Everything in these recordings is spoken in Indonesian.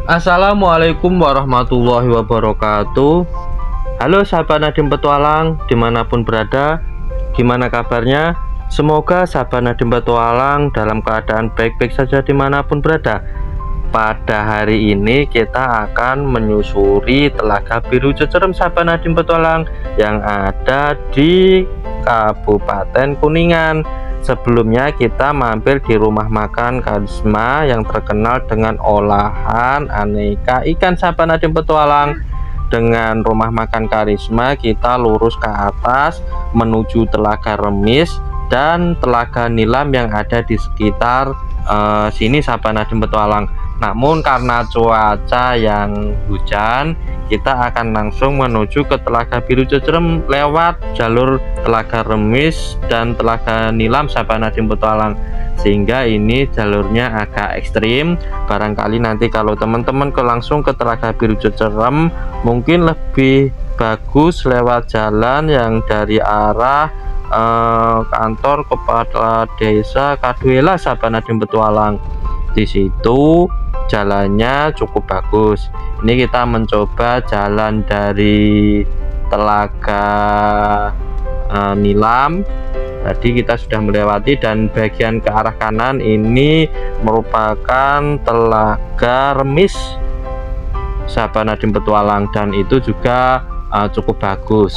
Assalamualaikum warahmatullahi wabarakatuh. Halo sahabat Nadiem Petualang dimanapun berada, gimana kabarnya? Semoga sahabat Nadiem Petualang dalam keadaan baik-baik saja dimanapun berada. Pada hari ini kita akan menyusuri Telaga Biru Jejerem sahabat Nadiem Petualang yang ada di Kabupaten Kuningan. Sebelumnya kita mampir di rumah makan Karisma yang terkenal dengan olahan aneka ikan sahabat Nadiem Petualang. Dengan rumah makan Karisma kita lurus ke atas menuju Telaga Remis dan Telaga Nilam yang ada di sekitar sini sahabat Nadiem Petualang. Namun karena cuaca yang hujan, kita akan langsung menuju ke Telaga Biru Jejerem lewat jalur Telaga Remis dan Telaga Nilam sahabat Nadiem Petualang, sehingga ini jalurnya agak ekstrim. Barangkali nanti kalau teman-teman langsung ke Telaga Biru Jejerem mungkin lebih bagus lewat jalan yang dari arah kantor kepala desa Kaduela sahabat Nadiem Petualang. Di situ jalannya cukup bagus. Ini kita mencoba jalan dari Telaga Nilam. Tadi kita sudah melewati, dan bagian ke arah kanan ini merupakan Telaga Remis sahabat Nadiem Petualang, dan itu juga cukup bagus.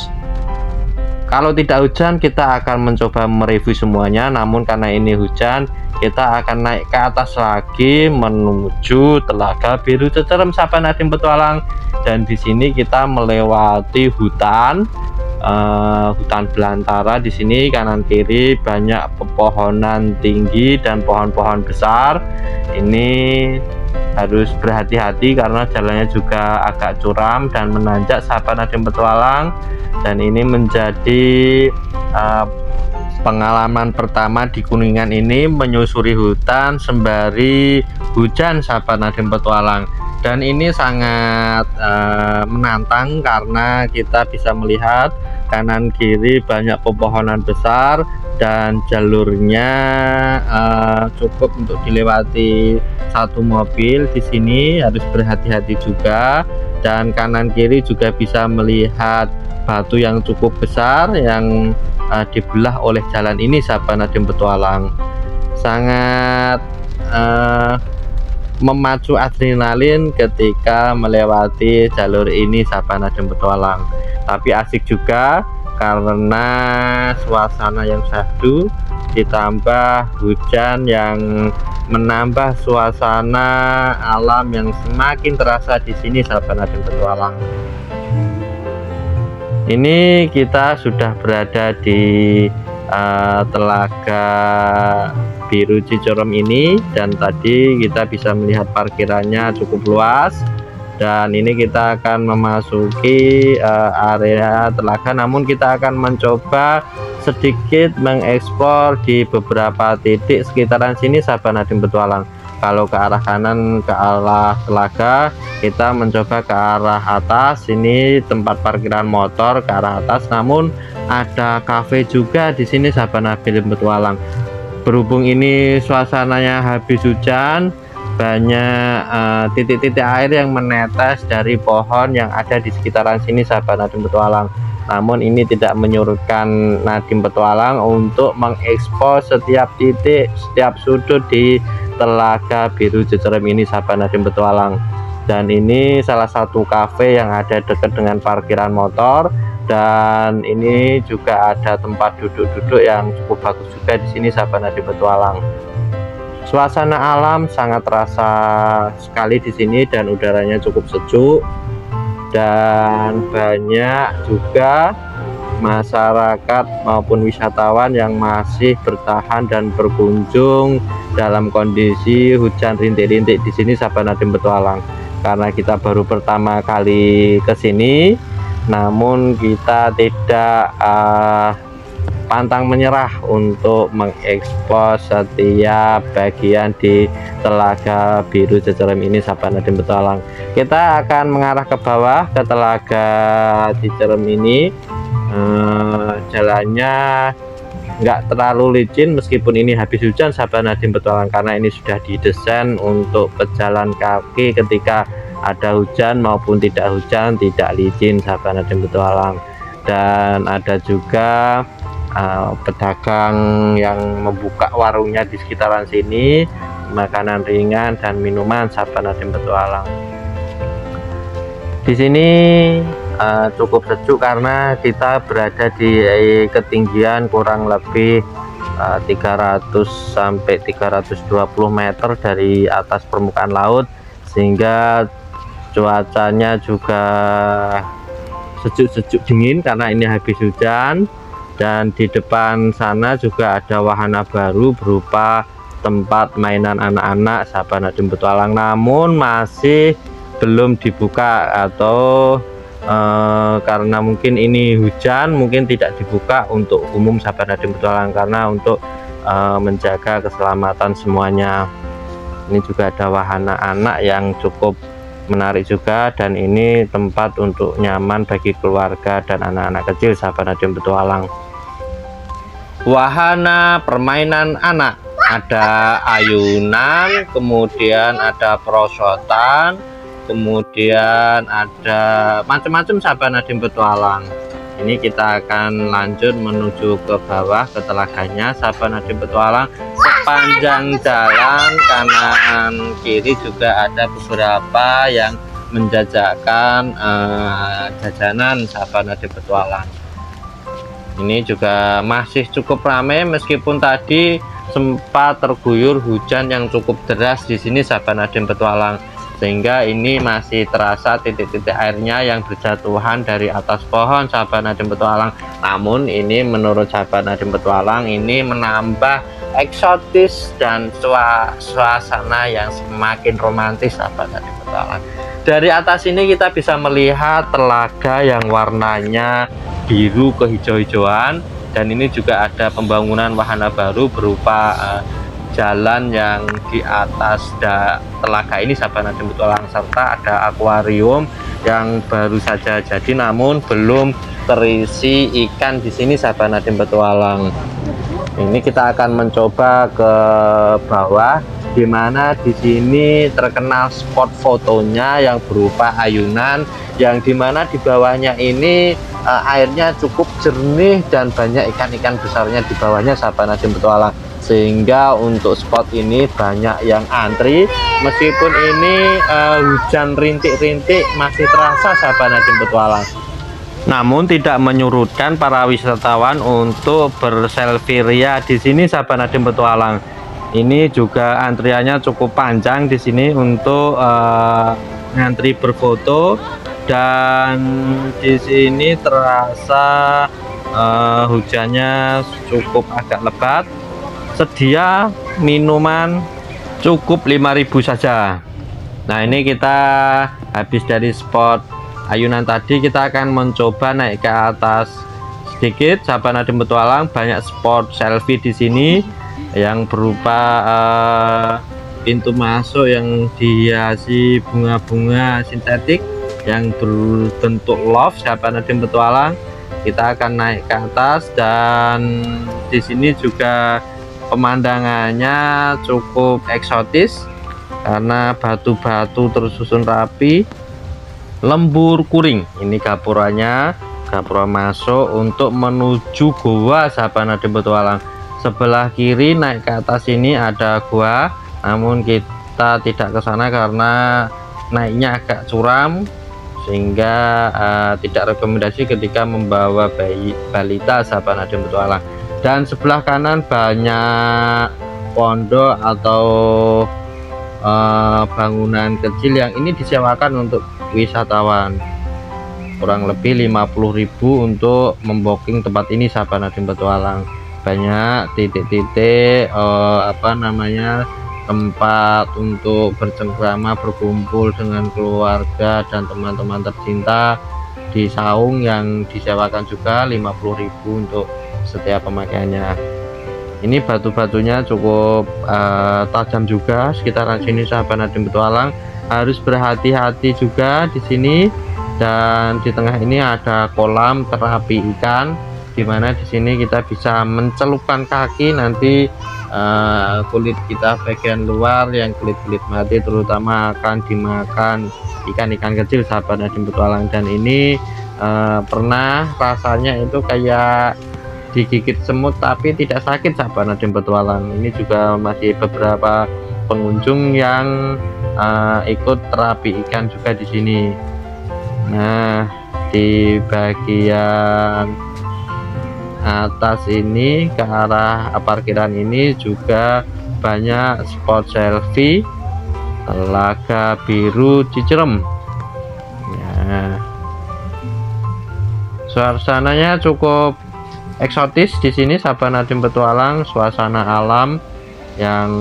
Kalau tidak hujan kita akan mencoba mereview semuanya, namun karena ini hujan kita akan naik ke atas lagi menuju Telaga Biru Jejerem sahabat Nadiem Petualang. Dan di sini kita melewati hutan belantara. Di sini kanan kiri banyak pepohonan tinggi dan pohon-pohon besar. Ini harus berhati-hati karena jalannya juga agak curam dan menanjak sahabat Nadiem Petualang. Dan ini menjadi pengalaman pertama di Kuningan ini menyusuri hutan sembari hujan sahabat Nadiem Petualang. Dan ini sangat menantang karena kita bisa melihat kanan kiri banyak pepohonan besar dan jalurnya cukup untuk dilewati satu mobil. Di sini harus berhati-hati juga, dan kanan kiri juga bisa melihat batu yang cukup besar yang dibelah oleh jalan ini sahabat Nadiem Petualang. Sangat memacu adrenalin ketika melewati jalur ini sahabat Nadiem Petualang, tapi asik juga karena suasana yang syahdu ditambah hujan yang menambah suasana alam yang semakin terasa di sini sahabat Nadiem Petualang. Ini kita sudah berada di Telaga Biru Jejerem ini, dan tadi kita bisa melihat parkirannya cukup luas. Dan ini kita akan memasuki area telaga, namun kita akan mencoba sedikit mengeksplor di beberapa titik sekitaran sini sahabat Nadiem Petualang. Kalau ke arah kanan ke arah telaga, kita mencoba ke arah atas. Ini tempat parkiran motor ke arah atas, namun ada kafe juga di sini sahabat Nadiem Petualang. Berhubung ini suasananya habis hujan, banyak titik-titik air yang menetes dari pohon yang ada di sekitaran sini sahabat Nadiem Petualang. Namun ini tidak menyurutkan Nadiem Petualang untuk mengekspos setiap titik, setiap sudut di Telaga Biru Jejerem ini sahabat Nadiem Petualang. Dan ini salah satu kafe yang ada dekat dengan parkiran motor, dan ini juga ada tempat duduk-duduk yang cukup bagus juga di sini sahabat Nadiem Petualang. Suasana alam sangat terasa sekali di sini, dan udaranya cukup sejuk, dan banyak juga masyarakat maupun wisatawan yang masih bertahan dan berkunjung dalam kondisi hujan rintik-rintik di sini sahabat Nadiem Petualang. Karena kita baru pertama kali ke sini, namun kita tidak pantang menyerah untuk mengekspos setiap bagian di Telaga Biru Jejerem ini sahabat Nadiem Petualang. Kita akan mengarah ke bawah ke Telaga Jejerem ini. Jalannya nggak terlalu licin meskipun ini habis hujan sahabat Nadiem Petualang, karena ini sudah didesain untuk pejalan kaki ketika ada hujan maupun tidak hujan tidak licin sahabat Nadiem Petualang. Dan ada juga pedagang yang membuka warungnya di sekitaran sini, makanan ringan dan minuman sahabat Nadiem Petualang. Di sini cukup sejuk karena kita berada di ketinggian kurang lebih 300 sampai 320 meter dari atas permukaan laut, sehingga cuacanya juga sejuk-sejuk dingin karena ini habis hujan. Dan di depan sana juga ada wahana baru berupa tempat mainan anak-anak sahabat Nadiem Petualang, namun masih belum dibuka atau karena mungkin ini hujan mungkin tidak dibuka untuk umum sahabat Nadiem Petualang, karena untuk menjaga keselamatan semuanya. Ini juga ada wahana anak yang cukup menarik juga, dan ini tempat untuk nyaman bagi keluarga dan anak-anak kecil sahabat Nadiem Petualang. Wahana permainan anak, ada ayunan, kemudian ada perosotan, kemudian ada macam-macam sahabat Nadiem Petualang. Ini kita akan lanjut menuju ke bawah ke telaganya sahabat Nadiem Petualang. Sepanjang jalan kanan kiri juga ada beberapa yang menjajakan jajanan sahabat Nadiem Petualang. Ini juga masih cukup ramai meskipun tadi sempat terguyur hujan yang cukup deras di sini sahabat Nadiem Petualang, sehingga ini masih terasa titik-titik airnya yang berjatuhan dari atas pohon sahabat Nadiem Petualang. Namun ini menurut sahabat Nadiem Petualang ini menambah eksotis dan suasana yang semakin romantis sahabat Nadiem Petualang. Dari atas ini kita bisa melihat telaga yang warnanya biru kehijau-hijauan, dan ini juga ada pembangunan wahana baru berupa jalan yang di atas telaga ini sahabat Nadiem Petualang, serta ada akuarium yang baru saja jadi namun belum terisi ikan di sini sahabat Nadiem Petualang. Ini kita akan mencoba ke bawah, di mana di sini terkenal spot fotonya yang berupa ayunan, yang dimana di bawahnya ini airnya cukup jernih dan banyak ikan-ikan besarnya di bawahnya sahabat Nadiem Petualang, sehingga untuk spot ini banyak yang antri. Meskipun ini hujan rintik-rintik masih terasa sahabat Nadiem Petualang, namun tidak menyurutkan para wisatawan untuk berselfie ria di sini sahabat Nadiem Petualang. Ini juga antriannya cukup panjang di sini untuk ngantri berfoto, dan di sini terasa hujannya cukup agak lebat. Sedia minuman cukup 5.000 saja. Nah, ini kita habis dari spot ayunan tadi, kita akan mencoba naik ke atas sedikit sahabat Nadiem Petualang. Banyak spot selfie di sini yang berupa pintu masuk yang dihiasi bunga-bunga sintetik yang berbentuk love sahabat Nadiem Petualang. Kita akan naik ke atas, dan di sini juga pemandangannya cukup eksotis karena batu-batu tersusun rapi, lembur kuring. Ini gapuranya, gapura masuk untuk menuju goa sahabat Nadiem Petualang. Sebelah kiri naik ke atas ini ada gua, namun kita tidak ke sana karena naiknya agak curam, sehingga tidak rekomendasi ketika membawa balita sahabat Nadiem Petualang. Dan sebelah kanan banyak pondok atau bangunan kecil yang ini disewakan untuk wisatawan, kurang lebih 50.000 untuk membooking tempat ini sahabat Nadiem Petualang. Banyak titik-titik tempat untuk bercengkrama, berkumpul dengan keluarga dan teman-teman tercinta di saung yang disewakan juga 50.000 untuk setiap pemakaiannya. Ini batu-batunya cukup tajam juga sekitaran sini sahabat Nadiem Petualang. Harus berhati-hati juga di sini. Dan di tengah ini ada kolam terapi ikan dimana di sini kita bisa mencelupkan kaki. Nanti kulit kita bagian luar yang kulit-kulit mati terutama akan dimakan ikan-ikan kecil sahabat Nadiem Petualang. Dan ini pernah rasanya itu kayak digigit semut tapi tidak sakit sahabat Nadiem Petualang. Ini juga masih beberapa pengunjung yang ikut terapi ikan juga di sini. Nah, di bagian atas ini ke arah parkiran ini juga banyak spot selfie Telaga Biru Cicerem. Ya, suasananya cukup eksotis di sini sahabat Nadiem Petualang, suasana alam yang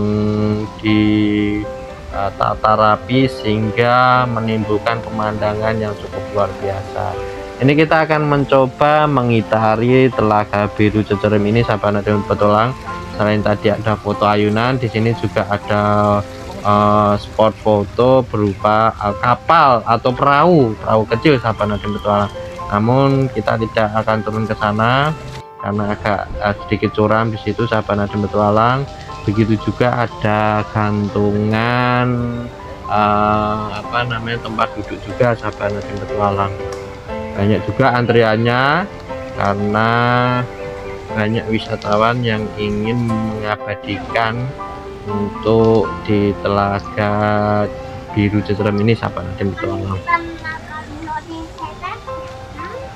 ditata rapi sehingga menimbulkan pemandangan yang cukup luar biasa. Ini kita akan mencoba mengitari Telaga Biru Cicerem ini sahabat Nadiem Petualang. Selain tadi ada foto ayunan, di sini juga ada spot foto berupa kapal atau perahu kecil sahabat Nadiem Petualang. Namun kita tidak akan turun ke sana karena agak sedikit curam di situ sahabat Nadiem Petualang. Begitu juga ada gantungan tempat duduk juga sahabat Nadiem Petualang. Banyak juga antriannya karena banyak wisatawan yang ingin mengabadikan untuk di Telaga Biru Cicerem ini sahabat Nadiem Petualang.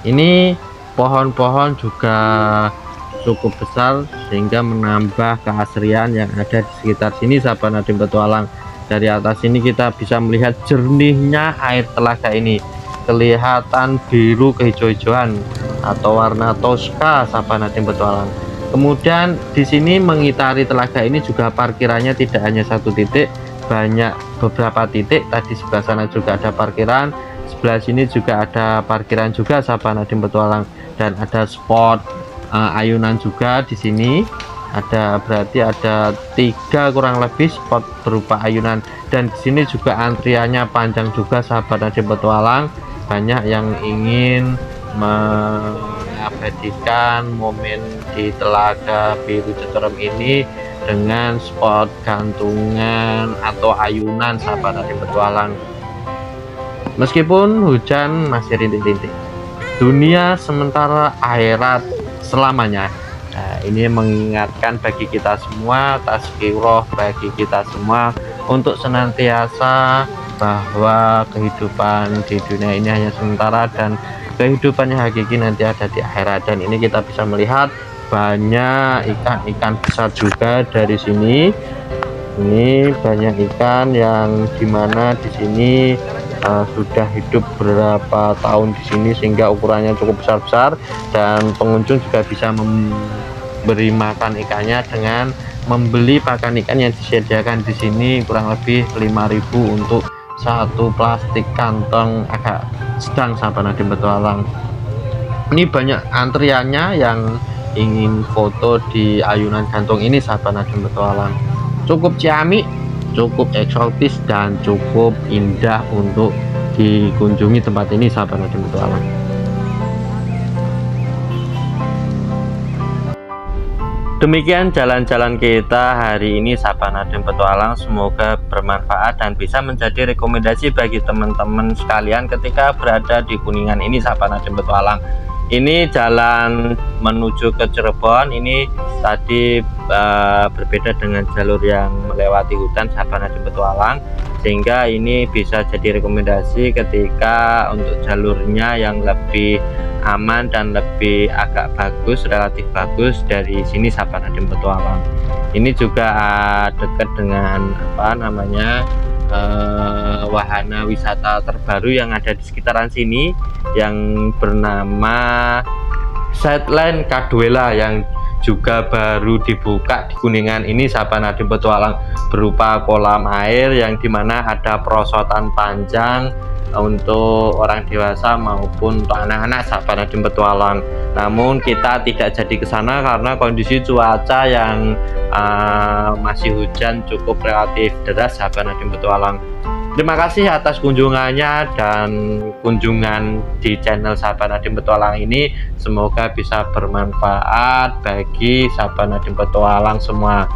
Ini pohon-pohon juga cukup besar sehingga menambah keasrian yang ada di sekitar sini sahabat Nadiem Petualang. Dari atas ini kita bisa melihat jernihnya air telaga ini, kelihatan biru kehijau-hijauan atau warna Tosca sahabat Nadiem Petualang. Kemudian di sini mengitari telaga ini juga parkirannya tidak hanya satu titik, banyak beberapa titik. Tadi sebelah sana juga ada parkiran, sebelah sini juga ada parkiran juga sahabat Nadiem Petualang, dan ada spot ayunan juga di sini. Berarti ada 3 kurang lebih spot berupa ayunan, dan di sini juga antriannya panjang juga sahabat Nadiem Petualang. Banyak yang ingin mengabadikan momen di Telaga Biru Cicerem ini dengan spot gantungan atau ayunan sahabat Nadiem Petualang. Meskipun hujan masih rintik-rintik, dunia sementara akhirat selamanya. Nah, ini mengingatkan bagi kita semua, tazkirah bagi kita semua untuk senantiasa bahwa kehidupan di dunia ini hanya sementara dan kehidupannya hakiki nanti ada di akhirat. Dan ini kita bisa melihat banyak ikan-ikan besar juga dari sini. Ini banyak ikan yang dimana di sini sudah hidup beberapa tahun di sini sehingga ukurannya cukup besar-besar, dan pengunjung juga bisa memberi makan ikannya dengan membeli pakan ikan yang disediakan di sini kurang lebih 5.000 untuk satu plastik kantong agak sedang sahabat Nadiem Petualang. Ini banyak antriannya yang ingin foto di ayunan gantung ini sahabat Nadiem Petualang. Cukup ciamik, cukup eksotis, dan cukup indah untuk dikunjungi tempat ini sahabat Nadiem Petualang. Demikian jalan-jalan kita hari ini sahabat Nadiem Petualang, semoga bermanfaat dan bisa menjadi rekomendasi bagi teman-teman sekalian ketika berada di Kuningan ini sahabat Nadiem Petualang. Ini jalan menuju ke Cirebon ini tadi berbeda dengan jalur yang melewati hutan sahabat Nadiem Petualang, sehingga ini bisa jadi rekomendasi ketika untuk jalurnya yang lebih aman dan lebih agak bagus, relatif bagus dari sini sahabat Nadiem Petualang. Ini juga dekat dengan wahana wisata terbaru yang ada di sekitaran sini yang bernama Sideline Kaduela, yang juga baru dibuka di Kuningan ini sahabat Nadiem Petualang, berupa kolam air yang dimana ada perosotan panjang untuk orang dewasa maupun untuk anak-anak sahabat Nadiem Petualang. Namun kita tidak jadi ke sana karena kondisi cuaca yang masih hujan cukup relatif deras sahabat Nadiem Petualang. Terima kasih atas kunjungannya dan kunjungan di channel Sahabat Nadiem Petualang ini. Semoga bisa bermanfaat bagi sahabat Nadiem Petualang semua.